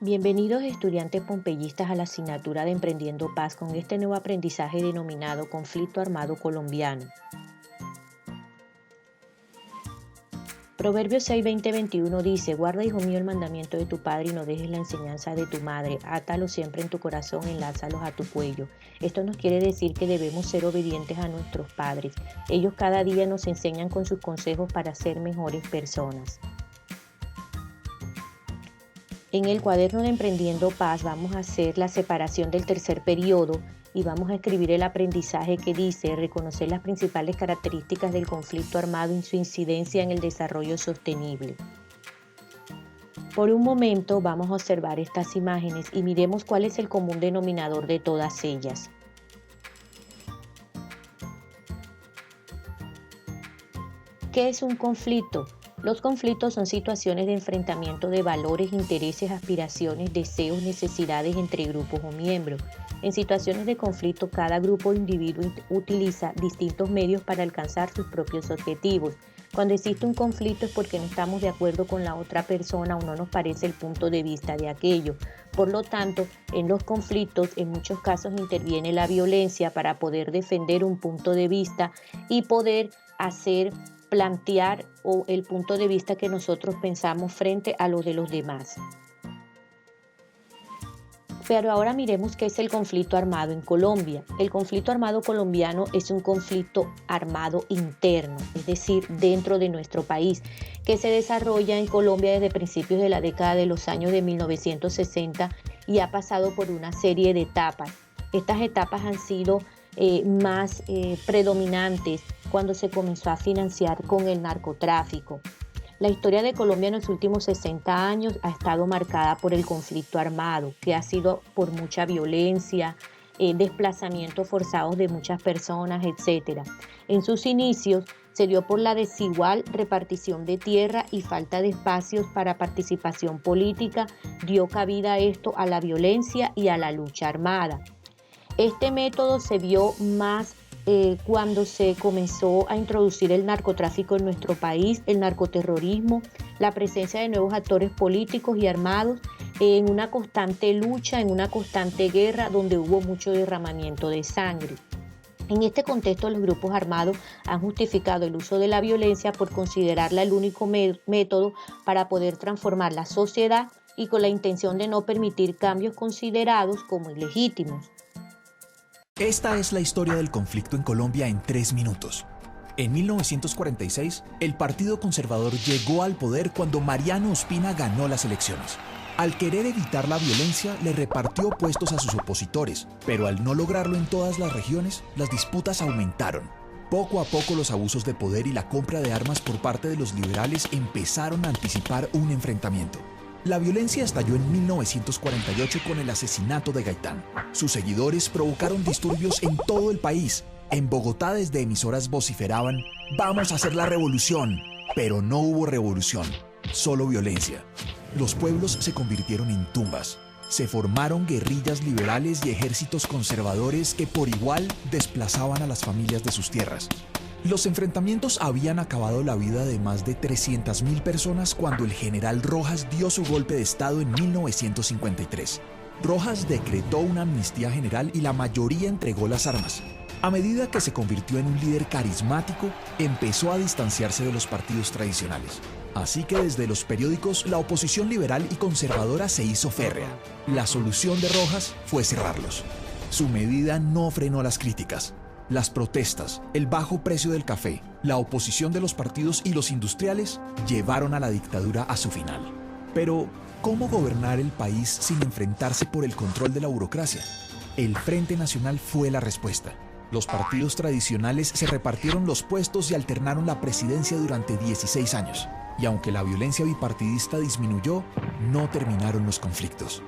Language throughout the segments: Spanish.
Bienvenidos estudiantes pompeyistas a la asignatura de Emprendiendo Paz con este nuevo aprendizaje denominado Conflicto Armado Colombiano. Proverbios 6, 20, 21 dice: Guarda, hijo mío, el mandamiento de tu padre y no dejes la enseñanza de tu madre. Átalos siempre en tu corazón, enlázalos a tu cuello. Esto nos quiere decir que debemos ser obedientes a nuestros padres. Ellos cada día nos enseñan con sus consejos para ser mejores personas. En el cuaderno de Emprendiendo Paz vamos a hacer la separación del tercer periodo y vamos a escribir el aprendizaje que dice: reconocer las principales características del conflicto armado y su incidencia en el desarrollo sostenible. Por un momento vamos a observar estas imágenes y miremos cuál es el común denominador de todas ellas. ¿Qué es un conflicto? Los conflictos son situaciones de enfrentamiento de valores, intereses, aspiraciones, deseos, necesidades entre grupos o miembros. En situaciones de conflicto, cada grupo o individuo utiliza distintos medios para alcanzar sus propios objetivos. Cuando existe un conflicto es porque no estamos de acuerdo con la otra persona o no nos parece el punto de vista de aquello. Por lo tanto, en los conflictos, en muchos casos interviene la violencia para poder defender un punto de vista y poder plantear el punto de vista que nosotros pensamos frente a lo de los demás. Pero ahora miremos qué es el conflicto armado en Colombia. El conflicto armado colombiano es un conflicto armado interno, es decir, dentro de nuestro país, que se desarrolla en Colombia desde principios de la década de los años de 1960 y ha pasado por una serie de etapas. Estas etapas han sido más predominantes cuando se comenzó a financiar con el narcotráfico. La historia de Colombia en los últimos 60 años ha estado marcada por el conflicto armado, que ha sido por mucha violencia, desplazamientos forzados de muchas personas, etc. En sus inicios se dio por la desigual repartición de tierra y falta de espacios para participación política, dio cabida a esto a la violencia y a la lucha armada. Este método se vio más cuando se comenzó a introducir el narcotráfico en nuestro país, el narcoterrorismo, la presencia de nuevos actores políticos y armados en una constante lucha, en una constante guerra donde hubo mucho derramamiento de sangre. En este contexto, los grupos armados han justificado el uso de la violencia por considerarla el único método para poder transformar la sociedad y con la intención de no permitir cambios considerados como ilegítimos. Esta es la historia del conflicto en Colombia en 3 minutos. En 1946, el Partido Conservador llegó al poder cuando Mariano Ospina ganó las elecciones. Al querer evitar la violencia, le repartió puestos a sus opositores, pero al no lograrlo en todas las regiones, las disputas aumentaron. Poco a poco los abusos de poder y la compra de armas por parte de los liberales empezaron a anticipar un enfrentamiento. La violencia estalló en 1948 con el asesinato de Gaitán. Sus seguidores provocaron disturbios en todo el país. En Bogotá, desde emisoras vociferaban: «¡Vamos a hacer la revolución!». Pero no hubo revolución, solo violencia. Los pueblos se convirtieron en tumbas. Se formaron guerrillas liberales y ejércitos conservadores que por igual desplazaban a las familias de sus tierras. Los enfrentamientos habían acabado la vida de más de 300.000 personas cuando el general Rojas dio su golpe de estado en 1953. Rojas decretó una amnistía general y la mayoría entregó las armas. A medida que se convirtió en un líder carismático, empezó a distanciarse de los partidos tradicionales. Así que desde los periódicos, la oposición liberal y conservadora se hizo férrea. La solución de Rojas fue cerrarlos. Su medida no frenó las críticas. Las protestas, el bajo precio del café, la oposición de los partidos y los industriales llevaron a la dictadura a su final. Pero, ¿cómo gobernar el país sin enfrentarse por el control de la burocracia? El Frente Nacional fue la respuesta. Los partidos tradicionales se repartieron los puestos y alternaron la presidencia durante 16 años. Y aunque la violencia bipartidista disminuyó, no terminaron los conflictos.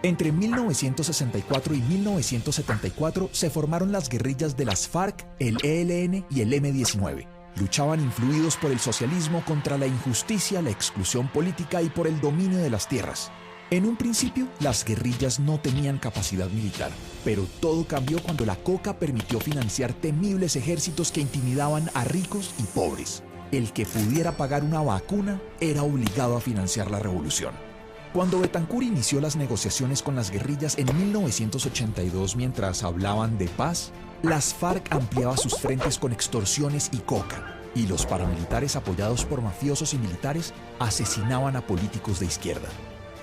Entre 1964 y 1974 se formaron las guerrillas de las FARC, el ELN y el M-19. Luchaban influidos por el socialismo contra la injusticia, la exclusión política y por el dominio de las tierras. En un principio, las guerrillas no tenían capacidad militar, pero todo cambió cuando la coca permitió financiar temibles ejércitos que intimidaban a ricos y pobres. El que pudiera pagar una vacuna era obligado a financiar la revolución. Cuando Betancur inició las negociaciones con las guerrillas en 1982 mientras hablaban de paz, las FARC ampliaba sus frentes con extorsiones y coca, y los paramilitares apoyados por mafiosos y militares asesinaban a políticos de izquierda.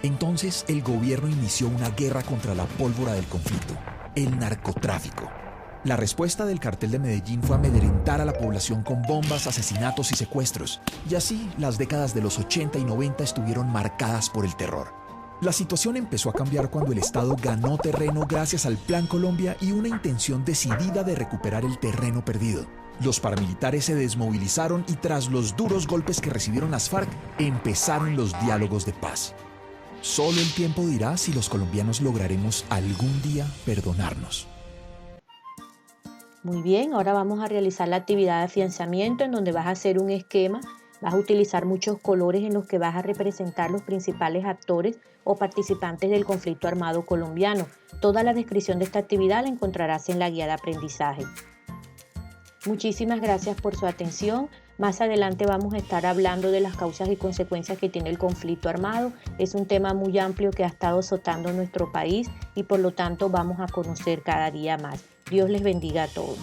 Entonces el gobierno inició una guerra contra la pólvora del conflicto, el narcotráfico. La respuesta del cartel de Medellín fue amedrentar a la población con bombas, asesinatos y secuestros, y así las décadas de los 80 y 90 estuvieron marcadas por el terror. La situación empezó a cambiar cuando el Estado ganó terreno gracias al Plan Colombia y una intención decidida de recuperar el terreno perdido. Los paramilitares se desmovilizaron y tras los duros golpes que recibieron las FARC, empezaron los diálogos de paz. Solo el tiempo dirá si los colombianos lograremos algún día perdonarnos. Muy bien, ahora vamos a realizar la actividad de afianzamiento en donde vas a hacer un esquema, vas a utilizar muchos colores en los que vas a representar los principales actores o participantes del conflicto armado colombiano. Toda la descripción de esta actividad la encontrarás en la guía de aprendizaje. Muchísimas gracias por su atención. Más adelante vamos a estar hablando de las causas y consecuencias que tiene el conflicto armado. Es un tema muy amplio que ha estado azotando nuestro país y por lo tanto vamos a conocer cada día más. Dios les bendiga a todos.